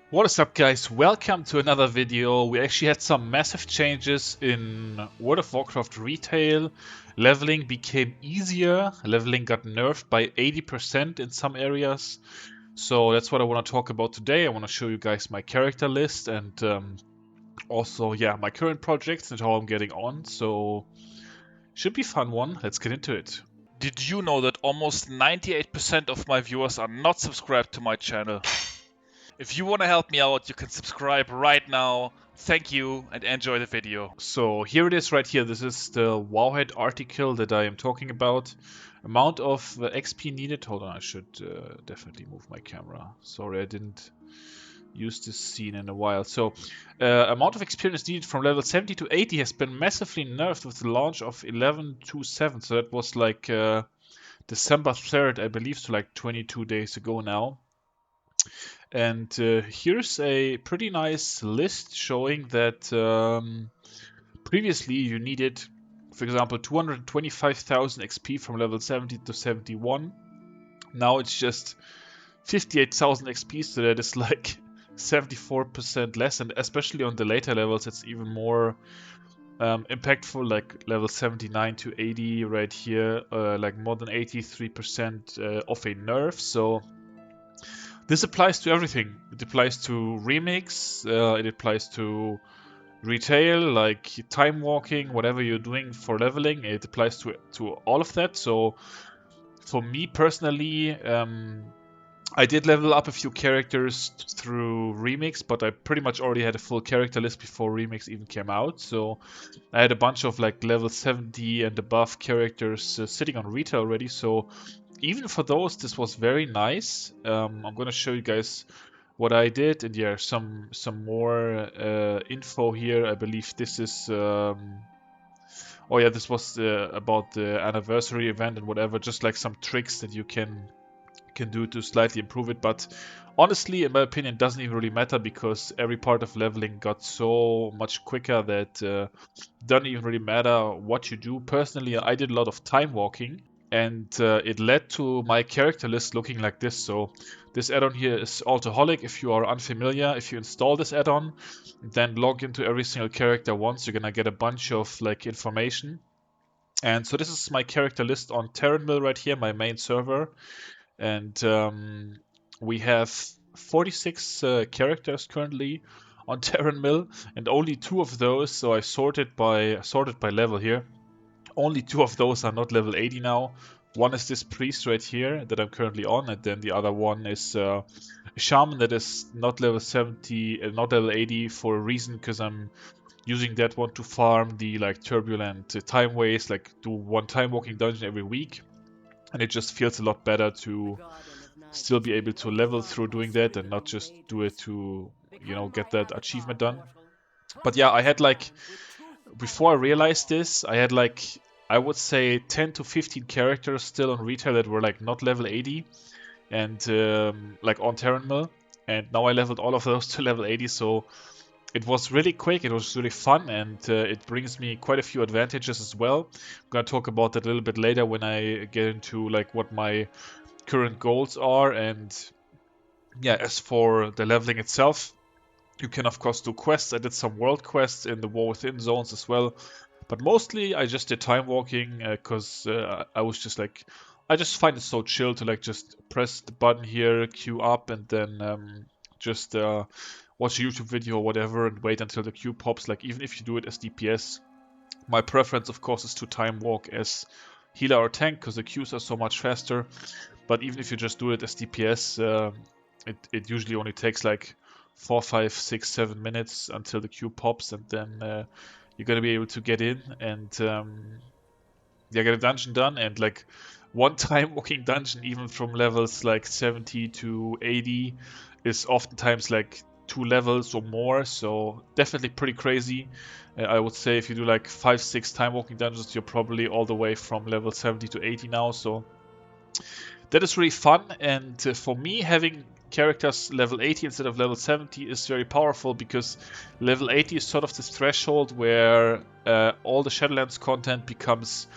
What is up, guys? Welcome to another video. We actually had some massive changes in World of Warcraft retail. Leveling became easier. Leveling got nerfed by 80% in some areas. So that's what I want to talk about today. I want to show you guys my character list and also, my current projects and how I'm getting on. So should be a fun one. Let's get into it. Did you know that almost 98% of my viewers are not subscribed to my channel? If you want to help me out, you can subscribe right now. Thank you and enjoy the video. So here it is right here. This is the Wowhead article that I am talking about. Amount of XP needed. Hold on, I should definitely move my camera. Sorry, I didn't use this scene in a while. So amount of experience needed from level 70 to 80 has been massively nerfed with the launch of 11.27. So that was like December 3rd, I believe, so like 22 days ago now. And here's a pretty nice list showing that previously you needed, for example, 225,000 XP from level 70 to 71. Now it's just 58,000 XP, so that is like 74% less, and especially on the later levels it's even more impactful, like level 79 to 80 right here, like more than 83% of a nerf. So this applies to everything. It applies to remix, it applies to retail, like time walking, whatever you're doing for leveling, it applies to all of that. So for me personally, I did level up a few characters through remix, but I pretty much already had a full character list before remix even came out. So I had a bunch of like level 70 and above characters sitting on retail already. So even for those, this was very nice. I'm gonna show you guys what I did, and yeah, some more info here. I believe this is oh yeah, this was about the anniversary event and whatever, just like some tricks that you can do to slightly improve it. But honestly, in my opinion, it doesn't even really matter because every part of leveling got so much quicker that it doesn't even really matter what you do. Personally, I did a lot of time walking, and it led to my character list looking like this. So this add-on here is Alcoholic. If you are unfamiliar, if you install this add-on, then log into every single character once, you're gonna get a bunch of like information. And so this is my character list on Terranville right here, my main server. And we have 46 characters currently on Terranville, and only 2 of those, so I sorted by level here. Only 2 of those are not level 80 now. One is this priest right here that I'm currently on, and then the other one is a shaman that is not level 70, not level 80 for a reason, because I'm using that one to farm the like turbulent time ways, like do one time walking dungeon every week, and it just feels a lot better to still be able to level through doing that and not just do it to, get that achievement done. But yeah, I had like, before I realized this, I had like, I would say 10 to 15 characters still on retail that were like not level 80 and like on Terranville, and now I leveled all of those to level 80, so it was really quick, it was really fun, and it brings me quite a few advantages as well. I'm gonna talk about that a little bit later when I get into like what my current goals are. And yeah, as for the leveling itself, you can of course do quests. I did some world quests in the War Within zones as well, but mostly I just did time walking because I was just like, I just find it so chill to like just press the button here, queue up, and then just watch a YouTube video or whatever and wait until the queue pops. Like even if you do it as DPS, my preference of course is to time walk as healer or tank because the queues are so much faster. But even if you just do it as DPS, it usually only takes like 4, 5, 6, 7 minutes until the queue pops, and then you're gonna be able to get in and get a dungeon done. And like one time walking dungeon, even from levels like 70 to 80, is oftentimes like 2 levels or more. So definitely pretty crazy. I would say if you do like 5, 6 time walking dungeons, you're probably all the way from level 70 to 80 now. So that is really fun, and for me, having characters level 80 instead of level 70 is very powerful because level 80 is sort of this threshold where all the Shadowlands content becomes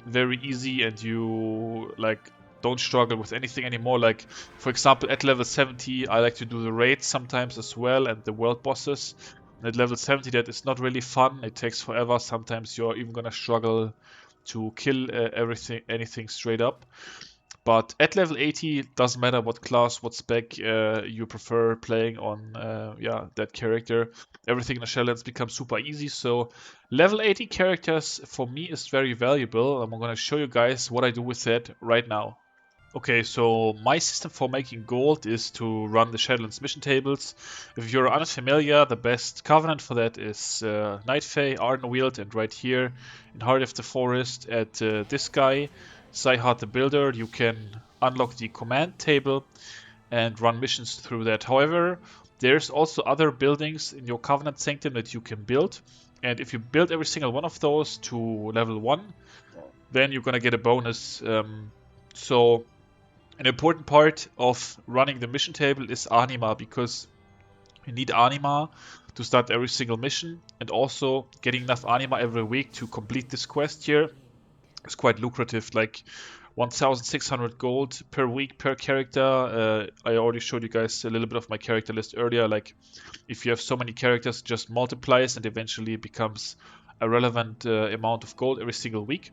very easy, and you like don't struggle with anything anymore. Like, for example, at level 70, I like to do the raids sometimes as well and the world bosses. And at level 70, that is not really fun. It takes forever. Sometimes you're even gonna struggle to kill anything straight up. But at level 80, doesn't matter what class, what spec you prefer playing on, that character. Everything in the Shadowlands becomes super easy. So level 80 characters for me is very valuable. I'm going to show you guys what I do with that right now. Okay, so my system for making gold is to run the Shadowlands mission tables. If you're unfamiliar, the best covenant for that is Night Fae, Ardenweald, and right here in Heart of the Forest at this guy, Zyhard the Builder, you can unlock the command table and run missions through that. However, there's also other buildings in your covenant sanctum that you can build, and if you build every single one of those to level 1, then you're gonna get a bonus. So an important part of running the mission table is anima, because you need anima to start every single mission, and also getting enough anima every week to complete this quest here is quite lucrative, like 1,600 gold per week per character. I already showed you guys a little bit of my character list earlier. Like, if you have so many characters, it just multiplies and eventually it becomes a relevant amount of gold every single week.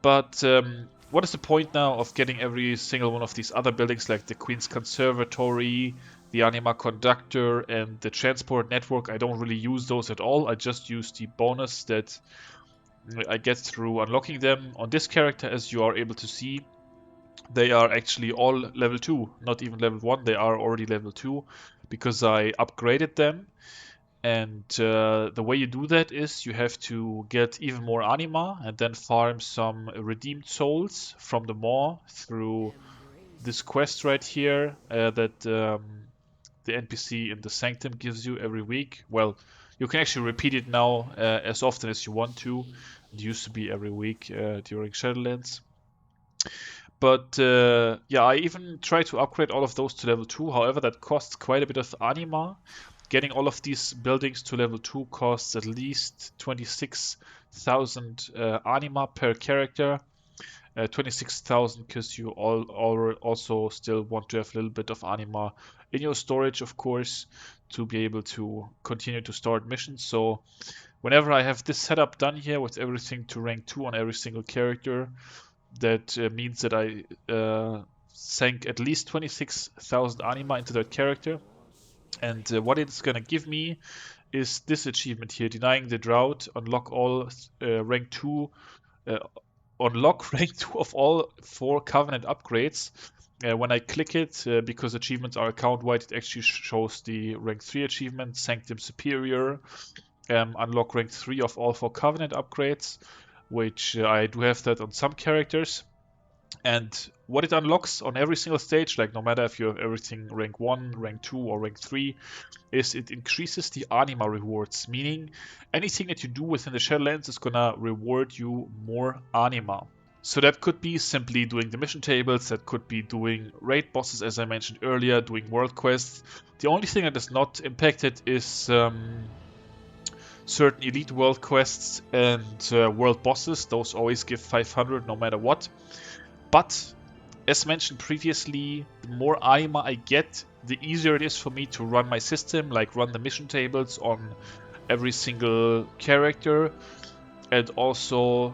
But what is the point now of getting every single one of these other buildings, like the Queen's Conservatory, the Anima Conductor, and the Transport Network? I don't really use those at all. I just use the bonus that I get through unlocking them. On this character, as you are able to see, they are actually all level 2, not even level 1. They are already level 2 because I upgraded them. And the way you do that is you have to get even more anima and then farm some redeemed souls from the maw through this quest right here that the NPC in the Sanctum gives you every week. Well, you can actually repeat it now as often as you want to. It used to be every week during Shadowlands. But I even try to upgrade all of those to level 2. However, that costs quite a bit of anima. Getting all of these buildings to level 2 costs at least 26,000 anima per character. 26,000 because you also still want to have a little bit of anima in your storage, of course, to be able to continue to start missions. So whenever I have this setup done here with everything to rank 2 on every single character, that means that I sank at least 26,000 anima into that character. And what it's going to give me is this achievement here: denying the drought, unlock all rank 2 unlock rank 2 of all 4 Covenant upgrades. When I click it, because achievements are account-wide, it actually shows the rank 3 achievement, Sanctum Superior. Unlock rank 3 of all 4 Covenant upgrades, which I do have that on some characters. And what it unlocks on every single stage, like no matter if you have everything rank 1, rank 2, or rank 3, is it increases the anima rewards, meaning anything that you do within the Shadowlands is gonna reward you more anima. So that could be simply doing the mission tables, that could be doing raid bosses, as I mentioned earlier, doing world quests. The only thing that is not impacted is certain elite world quests and world bosses. Those always give 500 no matter what. But as mentioned previously, the more anima I get, the easier it is for me to run my system, like run the mission tables on every single character, and also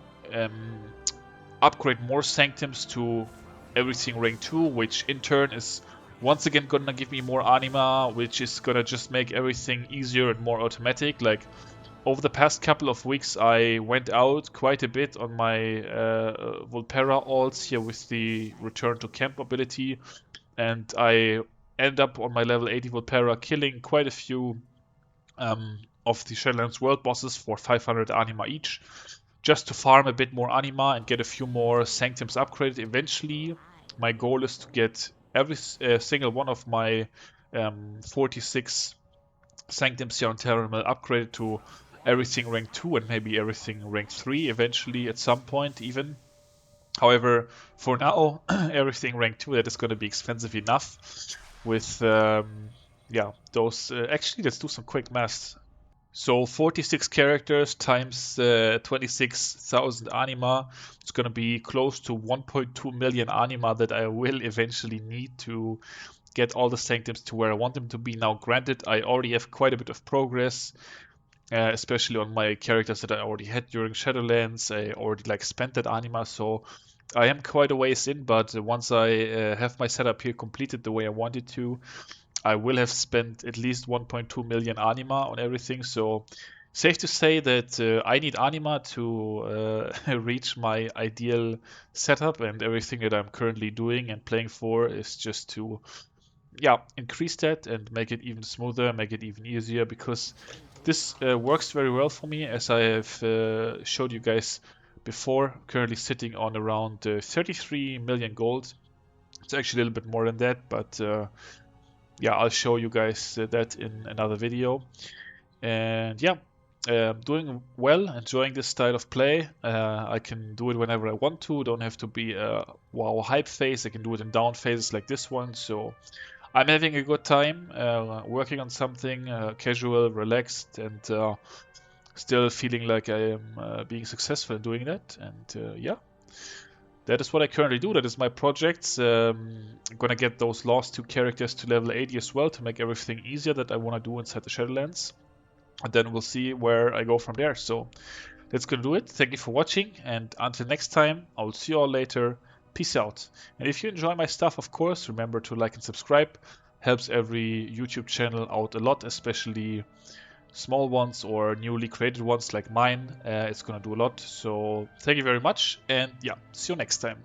upgrade more sanctums to everything rank 2, which in turn is once again gonna give me more anima, which is gonna just make everything easier and more automatic. Like, over the past couple of weeks, I went out quite a bit on my Volpera alts here with the return to camp ability, and I end up on my level 80 Volpera killing quite a few of the Shadowlands world bosses for 500 anima each, just to farm a bit more anima and get a few more sanctums upgraded. Eventually, my goal is to get every single one of my 46 sanctums here on Terranil upgraded to everything rank 2 and maybe everything rank 3 eventually at some point even. However, for now, everything rank 2, that is going to be expensive enough with, those... actually, let's do some quick math. So 46 characters times 26,000 anima. It's gonna be close to 1.2 million anima that I will eventually need to get all the sanctums to where I want them to be. Now, granted, I already have quite a bit of progress, especially on my characters that I already had during Shadowlands. I already like spent that anima, so I am quite a ways in. But once I have my setup here completed the way I wanted to, I will have spent at least 1.2 million anima on everything. So safe to say that I need anima to reach my ideal setup, and everything that I'm currently doing and playing for is just to increase that and make it even smoother, make it even easier, because this works very well for me, as I have showed you guys before. Currently sitting on around 33 million gold. It's actually a little bit more than that, but I'll show you guys that in another video. And doing well, enjoying this style of play. I can do it whenever I want to. Don't have to be a wow hype phase. I can do it in down phases like this one. So I'm having a good time working on something casual, relaxed, and still feeling like I am being successful in doing that. And that is what I currently do. That is my projects. I'm gonna get those last two characters to level 80 as well to make everything easier that I want to do inside the Shadowlands. And then we'll see where I go from there. So that's gonna do it. Thank you for watching, and until next time, I will see you all later. Peace out. And if you enjoy my stuff, of course, remember to like and subscribe. Helps every YouTube channel out a lot, especially small ones or newly created ones like mine. It's gonna do a lot. So thank you very much, and see you next time.